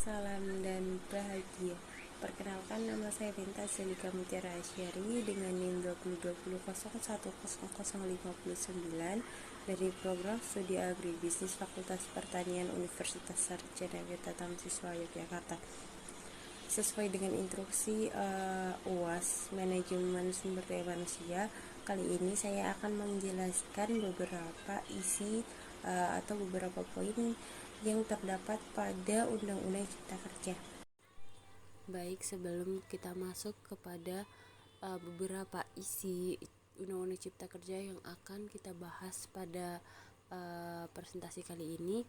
salam dan bahagia. Perkenalkan, nama saya Benta Selika Mutiara Asyari dengan NIM 2020010059 dari program studi agribisnis Fakultas Pertanian Universitas Sarjana Wiyata Tamsiswa Yogyakarta. Sesuai dengan instruksi UAS Manajemen Sumber Daya Manusia, kali ini saya akan menjelaskan beberapa isi atau beberapa poin yang terdapat pada Undang-Undang Cipta Kerja. Baik, sebelum kita masuk kepada beberapa isi Undang-Undang Cipta Kerja yang akan kita bahas pada presentasi kali ini,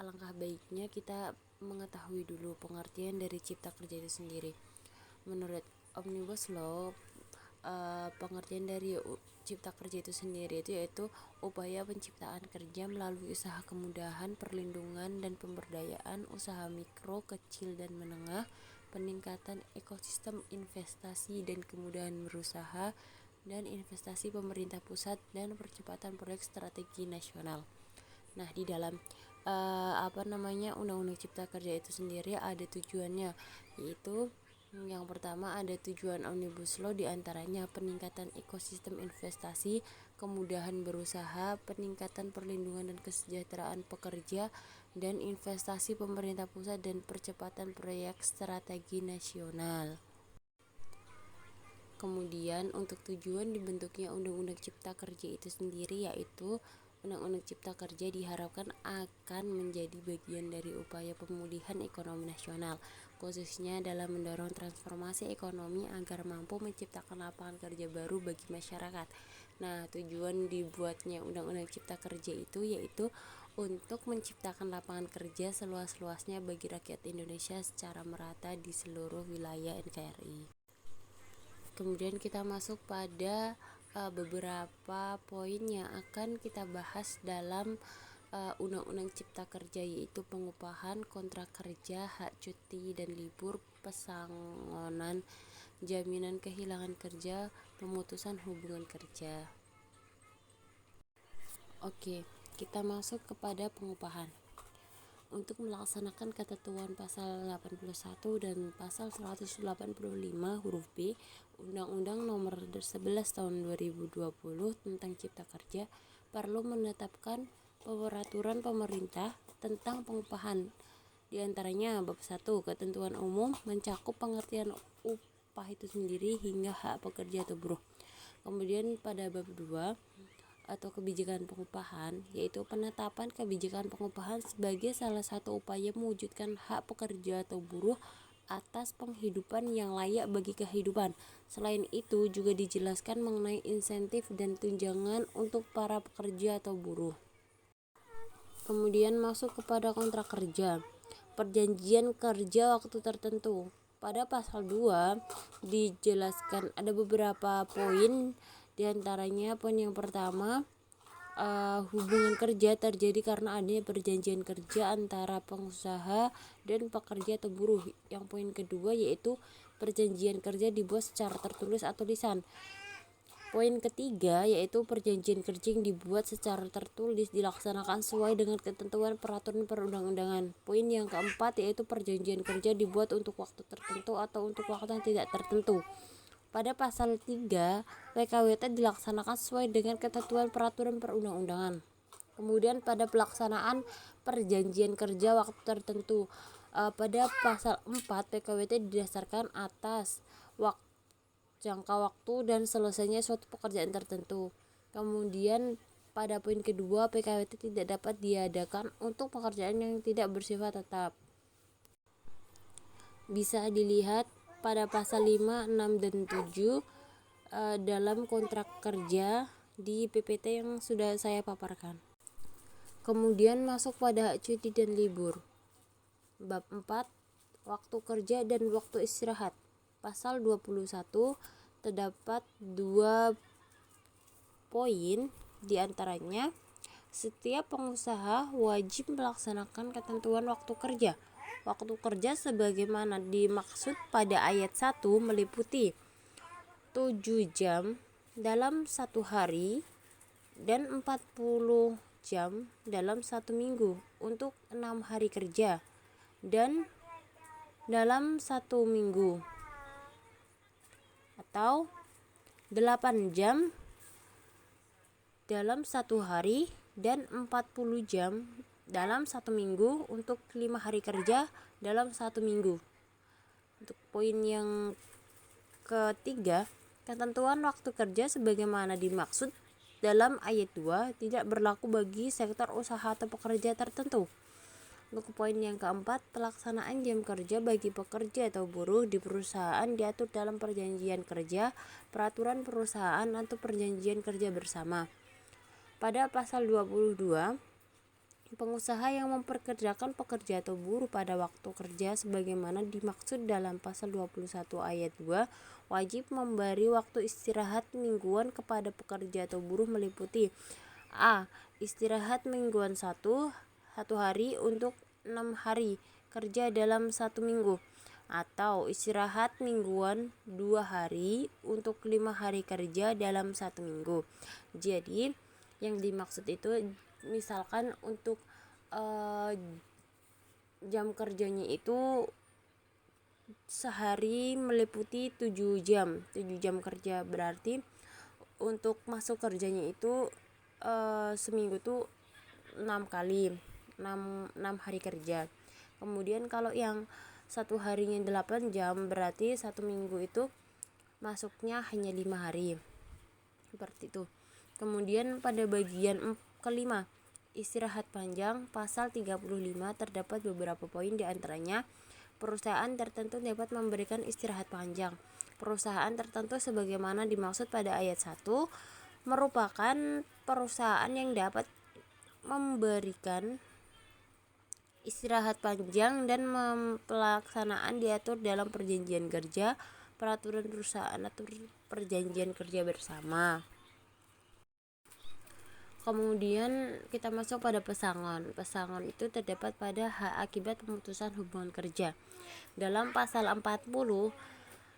alangkah baiknya kita mengetahui dulu pengertian dari Cipta Kerja itu sendiri. Menurut Omnibus Law, pengertian dari Cipta Kerja itu sendiri itu yaitu upaya penciptaan kerja melalui usaha kemudahan, perlindungan dan pemberdayaan usaha mikro, kecil dan menengah, peningkatan ekosistem investasi dan kemudahan berusaha, dan investasi pemerintah pusat dan percepatan proyek strategi nasional. Nah, di dalam Undang-Undang Cipta Kerja itu sendiri ada tujuannya, yaitu yang pertama ada tujuan Omnibus Law, diantaranya peningkatan ekosistem investasi, kemudahan berusaha, peningkatan perlindungan dan kesejahteraan pekerja, dan investasi pemerintah pusat dan percepatan proyek strategi nasional. Kemudian untuk tujuan dibentuknya Undang-Undang Cipta Kerja itu sendiri, yaitu Undang-Undang Cipta Kerja diharapkan akan menjadi bagian dari upaya pemulihan ekonomi nasional, khususnya dalam mendorong transformasi ekonomi agar mampu menciptakan lapangan kerja baru bagi masyarakat. Nah, tujuan dibuatnya Undang-Undang Cipta Kerja itu yaitu untuk menciptakan lapangan kerja seluas-luasnya bagi rakyat Indonesia secara merata di seluruh wilayah NKRI. Kemudian kita masuk pada beberapa poin yang akan kita bahas dalam Undang-Undang Cipta Kerja, yaitu pengupahan, kontrak kerja, hak cuti dan libur, pesangonan, jaminan kehilangan kerja, pemutusan hubungan kerja. Oke, kita masuk kepada pengupahan. Untuk melaksanakan ketentuan pasal 81 dan pasal 185 huruf B Undang-Undang Nomor 11 Tahun 2020 tentang Cipta Kerja, perlu menetapkan peraturan pemerintah tentang pengupahan. Di antaranya bab 1, ketentuan umum mencakup pengertian upah itu sendiri hingga hak pekerja atau buruh. Kemudian pada bab 2 atau kebijakan pengupahan, yaitu penetapan kebijakan pengupahan sebagai salah satu upaya mewujudkan hak pekerja atau buruh atas penghidupan yang layak bagi kehidupan. Selain itu juga dijelaskan mengenai insentif dan tunjangan untuk para pekerja atau buruh. Kemudian masuk kepada kontrak kerja, perjanjian kerja waktu tertentu. Pada pasal 2 dijelaskan ada beberapa poin, diantaranya poin yang pertama, hubungan kerja terjadi karena adanya perjanjian kerja antara pengusaha dan pekerja atau buruh. Yang poin kedua yaitu perjanjian kerja dibuat secara tertulis atau lisan. Poin ketiga yaitu perjanjian kerja yang dibuat secara tertulis dilaksanakan sesuai dengan ketentuan peraturan perundang-undangan. Poin yang keempat yaitu perjanjian kerja dibuat untuk waktu tertentu atau untuk waktu yang tidak tertentu. Pada pasal 3, PKWT dilaksanakan sesuai dengan ketentuan peraturan perundang-undangan. Kemudian pada pelaksanaan perjanjian kerja waktu tertentu, pada pasal 4, PKWT didasarkan atas jangka waktu dan selesainya suatu pekerjaan tertentu. Kemudian pada poin kedua, PKWT tidak dapat diadakan untuk pekerjaan yang tidak bersifat tetap. Bisa dilihat pada pasal 5, 6, dan 7 dalam kontrak kerja di PPT yang sudah saya paparkan. Kemudian masuk pada hak cuti dan libur. Bab 4, waktu kerja dan waktu istirahat. Pasal 21 terdapat 2 poin, diantaranya setiap pengusaha wajib melaksanakan ketentuan waktu kerja. Waktu kerja sebagaimana dimaksud pada ayat 1 meliputi 7 jam dalam 1 hari dan 40 jam dalam 1 minggu untuk 6 hari kerja. dan dalam 1 minggu, atau 8 jam dalam 1 hari dan 40 jam dalam 1 minggu untuk 5 hari kerja dalam 1 minggu. Untuk poin yang ketiga, ketentuan waktu kerja sebagaimana dimaksud dalam ayat 2 tidak berlaku bagi sektor usaha atau pekerja tertentu. Untuk poin yang keempat, pelaksanaan jam kerja bagi pekerja atau buruh di perusahaan diatur dalam perjanjian kerja, peraturan perusahaan atau perjanjian kerja bersama. Pada pasal 22, pengusaha yang memperkerjakan pekerja atau buruh pada waktu kerja sebagaimana dimaksud dalam pasal 21 ayat 2 wajib memberi waktu istirahat mingguan kepada pekerja atau buruh meliputi a. Istirahat mingguan 1 hari untuk 6 hari kerja dalam 1 minggu, atau istirahat mingguan 2 hari untuk 5 hari kerja dalam 1 minggu. Jadi yang dimaksud itu misalkan untuk jam kerjanya itu sehari meliputi 7 jam kerja, berarti untuk masuk kerjanya itu seminggu tuh 6 kali 6 hari kerja. Kemudian kalau yang 1 harinya 8 jam, berarti 1 minggu itu masuknya hanya 5 hari, seperti itu. Kemudian pada bagian kelima, istirahat panjang, pasal 35 terdapat beberapa poin, diantaranya perusahaan tertentu dapat memberikan istirahat panjang. Perusahaan tertentu sebagaimana dimaksud pada ayat 1 merupakan perusahaan yang dapat memberikan istirahat panjang dan pelaksanaan diatur dalam perjanjian kerja, peraturan perusahaan atau perjanjian kerja bersama. Kemudian kita masuk pada pesangon. Pesangon itu terdapat pada hak akibat pemutusan hubungan kerja. Dalam pasal 40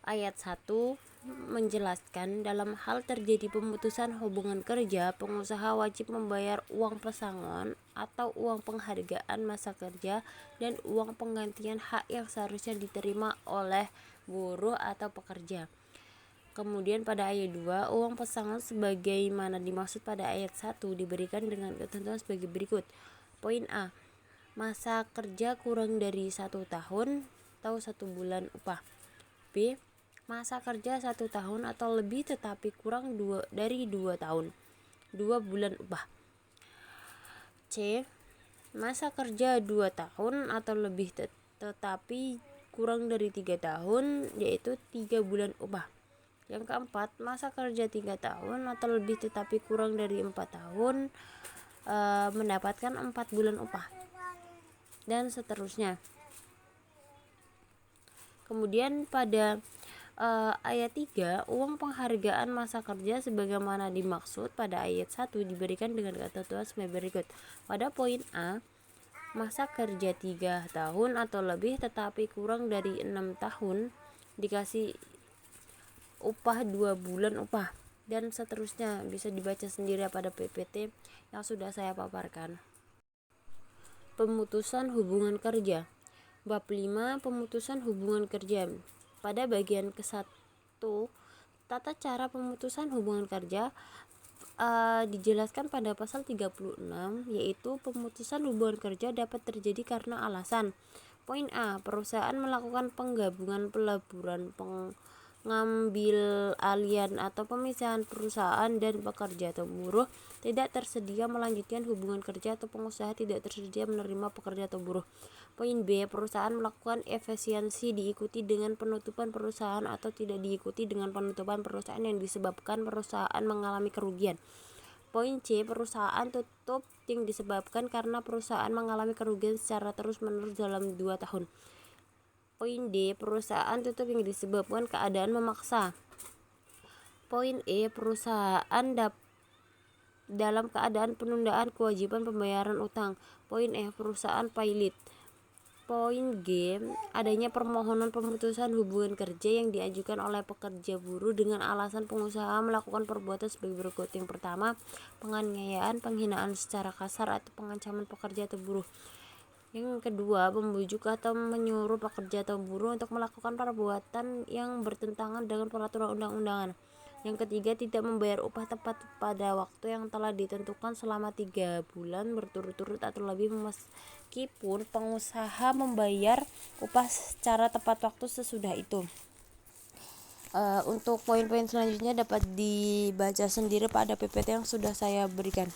ayat 1 menjelaskan dalam hal terjadi pemutusan hubungan kerja, pengusaha wajib membayar uang pesangon atau uang penghargaan masa kerja dan uang penggantian hak yang seharusnya diterima oleh buruh atau pekerja. Kemudian pada ayat 2, uang pesangon sebagaimana dimaksud pada ayat 1 diberikan dengan ketentuan sebagai berikut. Poin A, masa kerja kurang dari 1 tahun atau 1 bulan upah. B, masa kerja 1 tahun atau lebih tetapi kurang dari 2 tahun 2 bulan upah. C, masa kerja 2 tahun atau lebih tetapi kurang dari 3 tahun yaitu 3 bulan upah. Yang keempat, masa kerja 3 tahun atau lebih tetapi kurang dari 4 tahun mendapatkan 4 bulan upah, dan seterusnya. Kemudian pada ayat 3, uang penghargaan masa kerja sebagaimana dimaksud pada ayat 1 diberikan dengan ketentuan sebagai berikut. Pada poin A, masa kerja 3 tahun atau lebih tetapi kurang dari 6 tahun dikasih upah 2 bulan upah, dan seterusnya. Bisa dibaca sendiri pada PPT yang sudah saya paparkan. Pemutusan hubungan kerja. Bab 5, pemutusan hubungan kerja. Pada bagian ke-1, tata cara pemutusan hubungan kerja dijelaskan pada pasal 36, yaitu pemutusan hubungan kerja dapat terjadi karena alasan. Poin A, perusahaan melakukan penggabungan, peleburan, pengambil alian atau pemisahan perusahaan dan pekerja atau buruh, tidak tersedia melanjutkan hubungan kerja atau pengusaha tidak tersedia menerima pekerja atau buruh. Poin B, perusahaan melakukan efisiensi diikuti dengan penutupan perusahaan atau tidak diikuti dengan penutupan perusahaan yang disebabkan perusahaan mengalami kerugian. Poin C, perusahaan tutup yang disebabkan karena perusahaan mengalami kerugian secara terus-menerus dalam 2 tahun. Poin D, perusahaan tutup yang disebabkan keadaan memaksa. Poin E, perusahaan dalam keadaan penundaan kewajiban pembayaran utang. Poin F, perusahaan pailit. Poin G, adanya permohonan pemutusan hubungan kerja yang diajukan oleh pekerja buruh dengan alasan pengusaha melakukan perbuatan sebagai berikut. Yang pertama, penganiayaan, penghinaan secara kasar atau pengancaman pekerja atau buruh. Yang kedua, membujuk atau menyuruh pekerja atau buruh untuk melakukan perbuatan yang bertentangan dengan peraturan undang-undangan. Yang ketiga, tidak membayar upah tepat pada waktu yang telah ditentukan selama 3 bulan berturut-turut atau lebih, meskipun pengusaha membayar upah secara tepat waktu sesudah itu. Untuk poin-poin selanjutnya dapat dibaca sendiri pada PPT yang sudah saya berikan.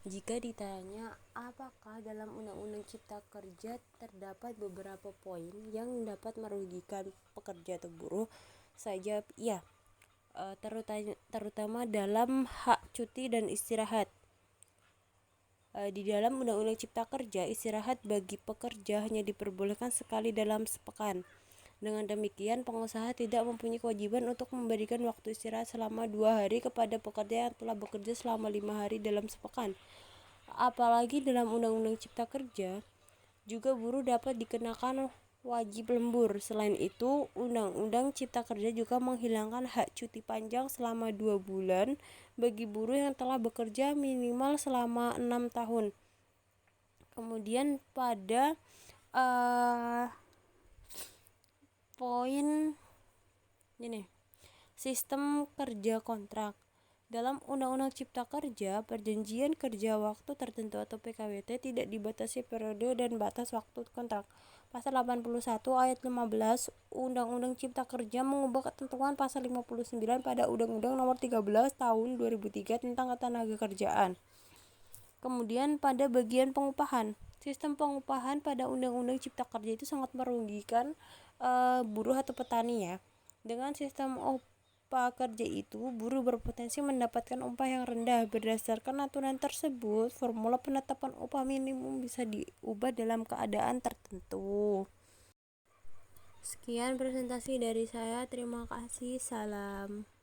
Jika ditanya apakah dalam Undang-Undang Cipta Kerja terdapat beberapa poin yang dapat merugikan pekerja atau buruh, saya jawab iya, terutama dalam hak cuti dan istirahat. Di dalam Undang-Undang Cipta Kerja, istirahat bagi pekerja hanya diperbolehkan sekali dalam sepekan. Dengan demikian, pengusaha tidak mempunyai kewajiban untuk memberikan waktu istirahat selama 2 hari kepada pekerja yang telah bekerja selama 5 hari dalam sepekan. Apalagi dalam Undang-Undang Cipta Kerja juga buruh dapat dikenakan wajib lembur. Selain itu, Undang-Undang Cipta Kerja juga menghilangkan hak cuti panjang selama 2 bulan bagi buruh yang telah bekerja minimal selama 6 tahun. Kemudian pada poin ini, sistem kerja kontrak. Dalam Undang-Undang Cipta Kerja, perjanjian kerja waktu tertentu atau PKWT tidak dibatasi periode dan batas waktu kontrak. Pasal 81 ayat 15 Undang-Undang Cipta Kerja mengubah ketentuan pasal 59 pada Undang-Undang Nomor 13 Tahun 2003 tentang Ketenagakerjaan. Kemudian pada bagian pengupahan, sistem pengupahan pada Undang-Undang Cipta Kerja itu sangat merugikan buruh atau petani ya. Dengan sistem upah kerja itu, buruh berpotensi mendapatkan upah yang rendah. Berdasarkan aturan tersebut, formula penetapan upah minimum bisa diubah dalam keadaan tertentu. Sekian presentasi dari saya. Terima kasih. Salam.